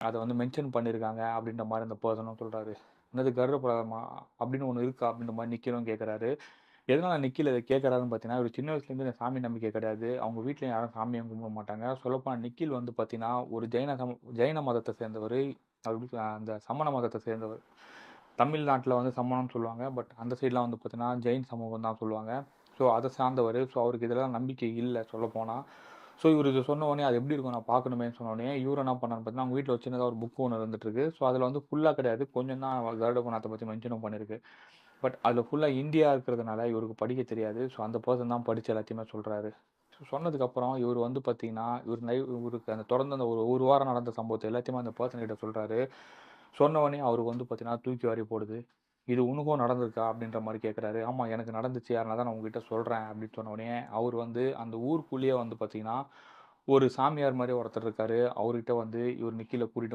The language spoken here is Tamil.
அத வந்து மென்ஷன் பண்ணியிருக்காங்க அப்படின்ற மாரி அந்த பெர்சனும் சொல்றாரு. "என்னது கருட புராணமா அப்படின்னு ஒண்ணு இருக்கா?" அப்படின்ற மாரி நிக்கிலும் கேட்கறாரு. எதனால நிக்கில் இத கேட்கறாருன்னு பார்த்தீங்கன்னா, இவரு சின்ன வயசுலேருந்து இந்த சாமி நம்பிக்கை கிடையாது. அவங்க வீட்லயும் யாரும் சாமியும் கும்பிட மாட்டாங்க. சொல்லப்போனா நிக்கில் வந்து பார்த்தீங்கன்னா, ஒரு ஜெயின மதத்த சேர்ந்தவரு. அப்படி அந்த சமண மதத்த சேர்ந்தவர். தமிழ்நாட்ல வந்து சமணம்னு சொல்லுவாங்க. பட் அந்த சைட்லாம் வந்து பார்த்தீங்கன்னா, ஜெயின் சமூகம் தான் சொல்லுவாங்க. ஸோ அத சார்ந்தவரு. ஸோ அவருக்கு இதெல்லாம் நம்பிக்கை இல்ல சொல்லப்போனா. ஸோ இவரு இத சொன்ன உடனே அது எப்படி இருக்கும் நான் பார்க்கணுமேன்னு சொன்ன உடனே, இவரு என்ன பண்ணாருன்னு பார்த்தீங்கன்னா, அவங்க வீட்ல ஒரு சின்னதா ஒரு புக் ஒண்ணு இருந்துட்டுருக்கு. ஸோ அதில வந்து ஃபுல்லா கிடையாது. கொஞ்சம் தான் கருட புராணத்த பத்தி மென்ஷனும் பண்ணியிருக்கு. பட் அதில ஃபுல்லா ஹிந்தியா இருக்கிறதுனால இவருக்கு படிக்க தெரியாது. ஸோ அந்த பெர்சன் தான் படிச்சு எல்லாத்தையுமே சொல்றாரு. ஸோ சொன்னதுக்கப்புறம் இவரு வந்து பார்த்தீங்கன்னா, இவருக்கு அந்த தொடர்ந்து அந்த ஒரு 1 வாரம் நடந்த சம்பவத்த எல்லாத்தையுமே அந்த பெர்சன் கிட்ட சொல்றாரு. சொன்ன உடனே அவருக்கு வந்து பார்த்தீங்கன்னா, தூக்கி வாரி போடுது. "இது உனக்கும் நடந்திருக்கா?" அப்படின்ற மாரி கேட்கறாரு. "ஆமா எனக்கு நடந்துச்சு. அதனால தான் நான் உங்ககிட்ட சொல்றேன்." அப்படின்னு சொன்ன உடனே, அவரு வந்து அந்த ஊருக்குள்ளேயே வந்து பார்த்தீங்கன்னா, ஒரு சாமியார் மாரி ஒருத்தர் இருக்காரு. அவர்கிட்ட வந்து இவரு நிக்கில கூட்டிட்டு